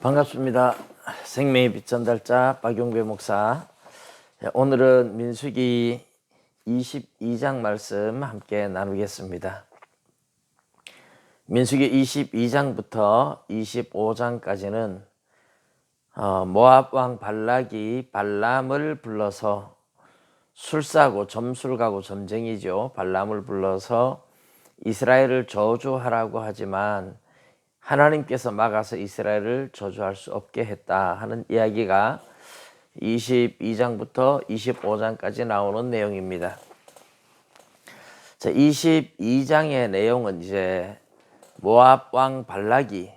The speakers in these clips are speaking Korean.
반갑습니다. 생명의 빛 전달자 박용배 목사. 오늘은 민수기 22장 말씀 함께 나누겠습니다. 민수기 22장부터 25장까지는 모압 왕 발락이 발람을 불러서 술사고 점술가고 점쟁이죠. 발람을 불러서 이스라엘을 저주하라고 하지만 하나님께서 막아서 이스라엘을 저주할 수 없게 했다 하는 이야기가 22장부터 25장까지 나오는 내용입니다. 자, 22장의 내용은 이제 모압 왕 발락이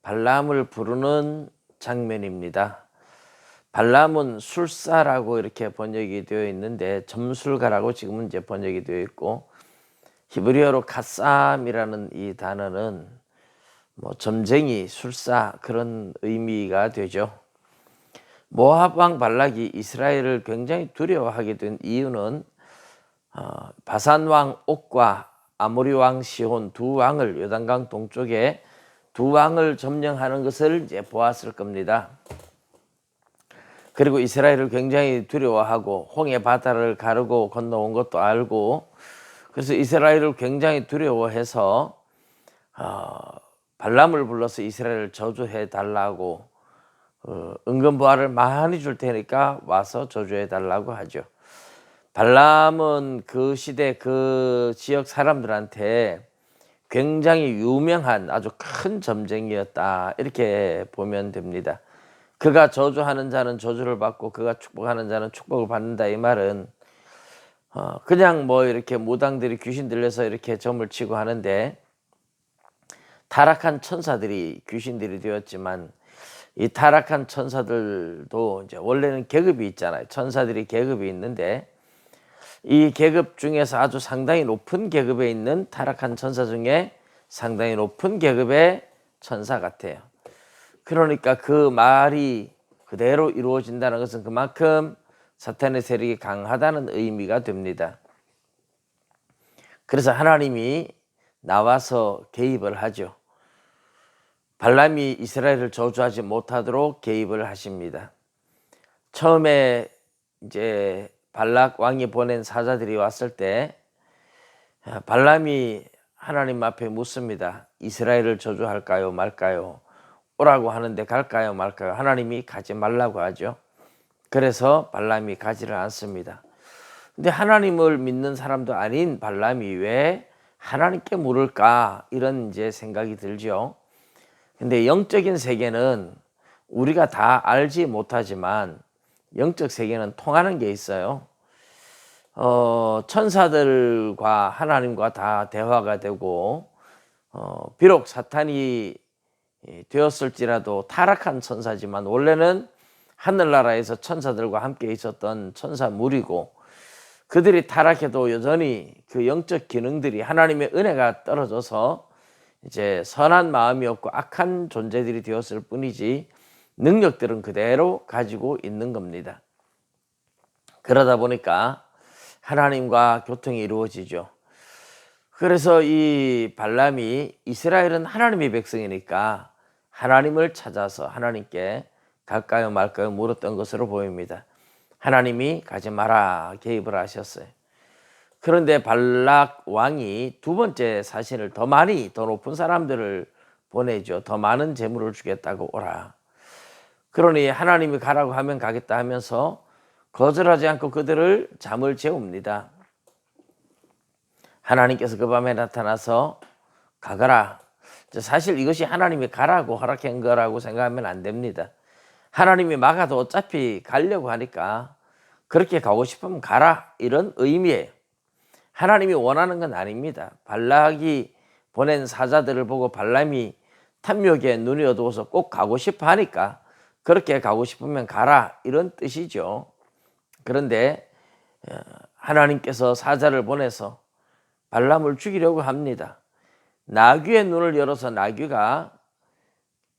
발람을 부르는 장면입니다. 발람은 술사라고 이렇게 번역이 되어 있는데 점술가라고 지금은 이제 번역이 되어 있고, 히브리어로 카쌈이라는 이 단어는 점쟁이, 술사 그런 의미가 되죠. 모압 왕 발락이 이스라엘을 굉장히 두려워하게 된 이유는 바산 왕 옥과 아모리 왕 시혼 두 왕을, 요단강 동쪽에 두 왕을 점령하는 것을 이제 보았을 겁니다. 그리고 이스라엘을 굉장히 두려워하고 홍해 바다를 가르고 건너온 것도 알고, 그래서 이스라엘을 굉장히 두려워해서 발람을 불러서 이스라엘을 저주해 달라고, 은근보화를 많이 줄 테니까 와서 저주해 달라고 하죠. 발람은 그 시대 그 지역 사람들한테 굉장히 유명한 아주 큰 점쟁이였다, 이렇게 보면 됩니다. 그가 저주하는 자는 저주를 받고 그가 축복하는 자는 축복을 받는다, 이 말은 그냥 이렇게 무당들이 귀신 들려서 이렇게 점을 치고 하는데, 타락한 천사들이 귀신들이 되었지만 이 타락한 천사들도 이제 원래는 계급이 있잖아요. 천사들이 계급이 있는데 이 계급 중에서 아주 상당히 높은 계급에 있는 타락한 천사 중에 상당히 높은 계급의 천사 같아요. 그러니까 그 말이 그대로 이루어진다는 것은 그만큼 사탄의 세력이 강하다는 의미가 됩니다. 그래서 하나님이 나와서 개입을 하죠. 발람이 이스라엘을 저주하지 못하도록 개입을 하십니다. 처음에 이제 발락 왕이 보낸 사자들이 왔을 때 발람이 하나님 앞에 묻습니다. 이스라엘을 저주할까요 말까요? 오라고 하는데 갈까요 말까요? 하나님이 가지 말라고 하죠. 그래서 발람이 가지를 않습니다. 근데 하나님을 믿는 사람도 아닌 발람이 왜 하나님께 물을까, 이런 이제 생각이 들죠. 근데 영적인 세계는 우리가 다 알지 못하지만 영적 세계는 통하는 게 있어요. 천사들과 하나님과 다 대화가 되고, 비록 사탄이 되었을지라도 타락한 천사지만 원래는 하늘나라에서 천사들과 함께 있었던 천사물이고, 그들이 타락해도 여전히 그 영적 기능들이, 하나님의 은혜가 떨어져서 이제 선한 마음이 없고 악한 존재들이 되었을 뿐이지 능력들은 그대로 가지고 있는 겁니다. 그러다 보니까 하나님과 교통이 이루어지죠. 그래서 이 발람이 이스라엘은 하나님의 백성이니까 하나님을 찾아서 하나님께 갈까요 말까요 물었던 것으로 보입니다. 하나님이 가지 마라 개입을 하셨어요. 그런데 발락 왕이 두 번째 사신을 더 높은 사람들을 보내죠. 더 많은 재물을 주겠다고 오라. 그러니 하나님이 가라고 하면 가겠다 하면서 거절하지 않고 그들을 잠을 재웁니다. 하나님께서 그 밤에 나타나서 가거라. 사실 이것이 하나님이 가라고 허락한 거라고 생각하면 안 됩니다. 하나님이 막아도 어차피 가려고 하니까 그렇게 가고 싶으면 가라, 이런 의미예요. 하나님이 원하는 건 아닙니다. 발락이 보낸 사자들을 보고 발람이 탐욕에 눈이 어두워서 꼭 가고 싶어 하니까 그렇게 가고 싶으면 가라, 이런 뜻이죠. 그런데 하나님께서 사자를 보내서 발람을 죽이려고 합니다. 나귀의 눈을 열어서 나귀가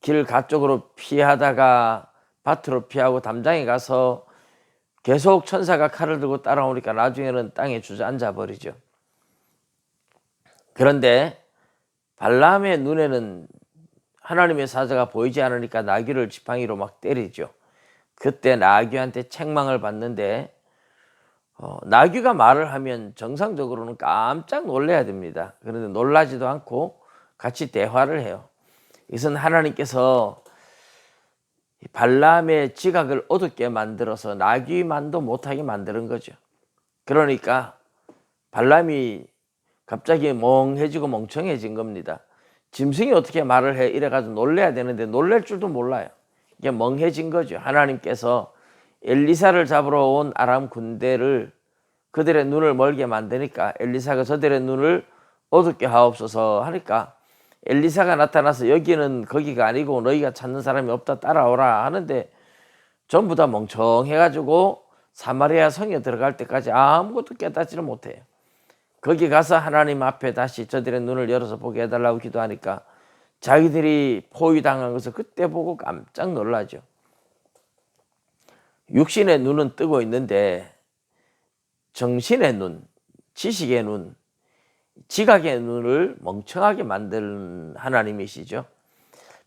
길 가쪽으로 피하다가 밭으로 피하고 담장에 가서 계속 천사가 칼을 들고 따라오니까 나중에는 땅에 주저앉아 버리죠. 그런데 발람의 눈에는 하나님의 사자가 보이지 않으니까 나귀를 지팡이로 막 때리죠. 그때 나귀한테 책망을 받는데 나귀가 말을 하면 정상적으로는 깜짝 놀라야 됩니다. 그런데 놀라지도 않고 같이 대화를 해요. 이것은 하나님께서 발람의 지각을 어둡게 만들어서 나귀만도 못하게 만드는 거죠. 그러니까 발람이 갑자기 멍해지고 멍청해진 겁니다. 짐승이 어떻게 말을 해 이래가지고 놀래야 되는데 놀랄 줄도 몰라요. 이게 멍해진 거죠. 하나님께서 엘리사를 잡으러 온 아람 군대를 그들의 눈을 멀게 만드니까 엘리사가 저들의 눈을 어둡게 하옵소서 하니까 엘리사가 나타나서 여기는 거기가 아니고 너희가 찾는 사람이 없다 따라오라 하는데 전부 다 멍청해가지고 사마리아 성에 들어갈 때까지 아무것도 깨닫지를 못해요. 거기 가서 하나님 앞에 다시 저들의 눈을 열어서 보게 해달라고 기도하니까 자기들이 포위당한 것을 그때 보고 깜짝 놀라죠. 육신의 눈은 뜨고 있는데 정신의 눈, 지식의 눈, 지각의 눈을 멍청하게 만든 하나님이시죠.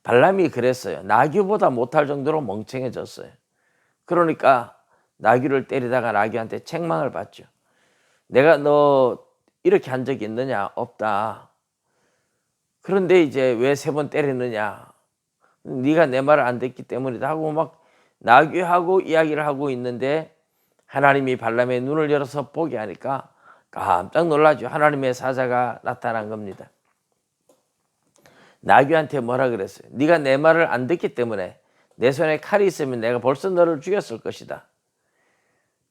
발람이 그랬어요. 나귀보다 못할 정도로 멍청해졌어요. 그러니까 나귀를 때리다가 나귀한테 책망을 받죠. 내가 너 이렇게 한 적이 있느냐? 없다. 그런데 이제 왜 3번 때리느냐? 네가 내 말을 안 듣기 때문이다 하고 막 나귀하고 이야기를 하고 있는데 하나님이 발람의 눈을 열어서 보게 하니까 깜짝 놀라죠. 하나님의 사자가 나타난 겁니다. 나귀한테 뭐라 그랬어요? 네가 내 말을 안 듣기 때문에 내 손에 칼이 있으면 내가 벌써 너를 죽였을 것이다.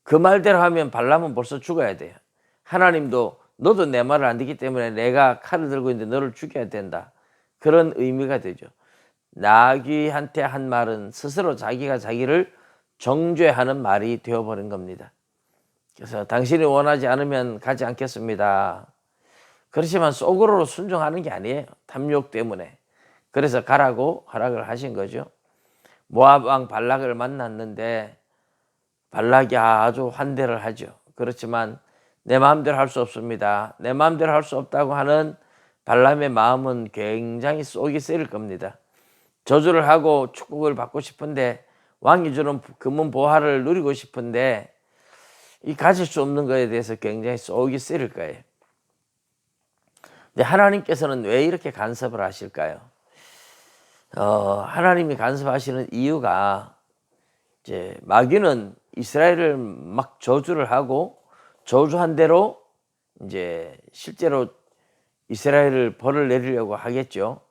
그 말대로 하면 발람은 벌써 죽어야 돼요. 하나님도 너도 내 말을 안 듣기 때문에 내가 칼을 들고 있는데 너를 죽여야 된다. 그런 의미가 되죠. 나귀한테 한 말은 스스로 자기가 자기를 정죄하는 말이 되어버린 겁니다. 그래서 당신이 원하지 않으면 가지 않겠습니다. 그렇지만 속으로 순종하는 게 아니에요. 탐욕 때문에. 그래서 가라고 허락을 하신 거죠. 모압 왕 발락을 만났는데 발락이 아주 환대를 하죠. 그렇지만 내 마음대로 할 수 없습니다. 내 마음대로 할 수 없다고 하는 발람의 마음은 굉장히 속이 쓰릴 겁니다. 저주를 하고 축복을 받고 싶은데 왕이 주는 금은 보화를 누리고 싶은데 이 가질 수 없는 것에 대해서 굉장히 속이 쓰릴 거예요. 근데 하나님께서는 왜 이렇게 간섭을 하실까요? 하나님이 간섭하시는 이유가 이제 마귀는 이스라엘을 막 저주를 하고 저주한 대로 이제 실제로 이스라엘을 벌을 내리려고 하겠죠.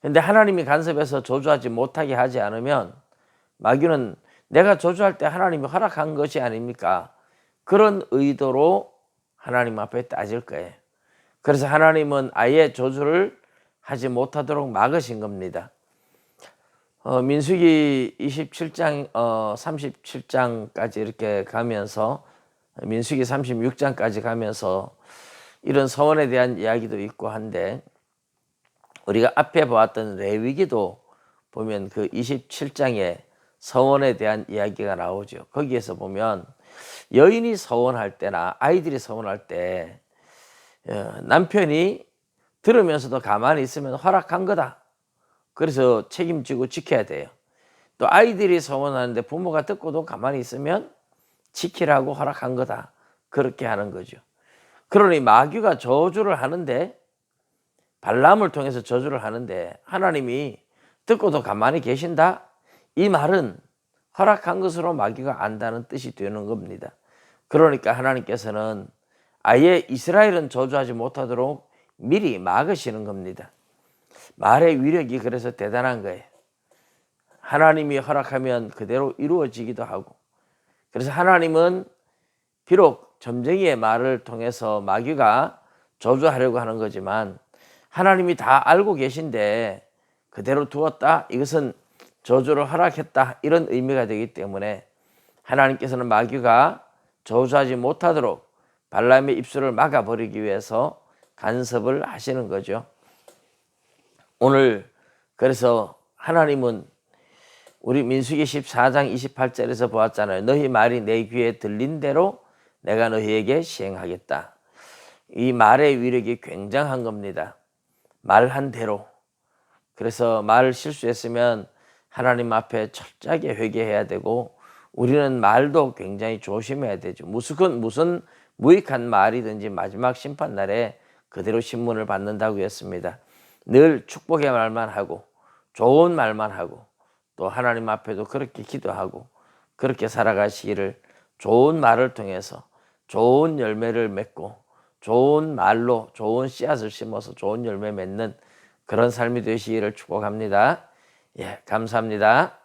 근데 하나님이 간섭해서 저주하지 못하게 하지 않으면 마귀는 내가 저주할 때 하나님이 허락한 것이 아닙니까? 그런 의도로 하나님 앞에 따질 거예요. 그래서 하나님은 아예 저주를 하지 못하도록 막으신 겁니다. 민수기 27장 37장까지 이렇게 가면서 민수기 36장까지 가면서 이런 서원에 대한 이야기도 있고 한데 우리가 앞에 보았던 레위기도 보면 그 27장에 서원에 대한 이야기가 나오죠. 거기에서 보면 여인이 서원할 때나 아이들이 서원할 때 남편이 들으면서도 가만히 있으면 허락한 거다. 그래서 책임지고 지켜야 돼요. 또 아이들이 서원하는데 부모가 듣고도 가만히 있으면 지키라고 허락한 거다. 그렇게 하는 거죠. 그러니 마귀가 저주를 하는데 발람을 통해서 저주를 하는데 하나님이 듣고도 가만히 계신다? 이 말은 허락한 것으로 마귀가 안다는 뜻이 되는 겁니다. 그러니까 하나님께서는 아예 이스라엘은 저주하지 못하도록 미리 막으시는 겁니다. 말의 위력이 그래서 대단한 거예요. 하나님이 허락하면 그대로 이루어지기도 하고 그래서 하나님은 비록 점쟁이의 말을 통해서 마귀가 저주하려고 하는 거지만 하나님이 다 알고 계신데 그대로 두었다? 이것은 저주를 허락했다 이런 의미가 되기 때문에 하나님께서는 마귀가 저주하지 못하도록 발람의 입술을 막아버리기 위해서 간섭을 하시는 거죠. 오늘 그래서 하나님은 우리 민수기 14장 28절에서 보았잖아요. 너희 말이 내 귀에 들린 대로 내가 너희에게 시행하겠다. 이 말의 위력이 굉장한 겁니다. 말한 대로. 그래서 말 실수했으면 하나님 앞에 철저하게 회개해야 되고 우리는 말도 굉장히 조심해야 되죠. 무슨 무익한 말이든지 마지막 심판날에 그대로 신문을 받는다고 했습니다. 늘 축복의 말만 하고 좋은 말만 하고 또 하나님 앞에도 그렇게 기도하고 그렇게 살아가시기를 좋은 말을 통해서 좋은 열매를 맺고 좋은 말로 좋은 씨앗을 심어서 좋은 열매 맺는 그런 삶이 되시기를 축복합니다. 예, 감사합니다.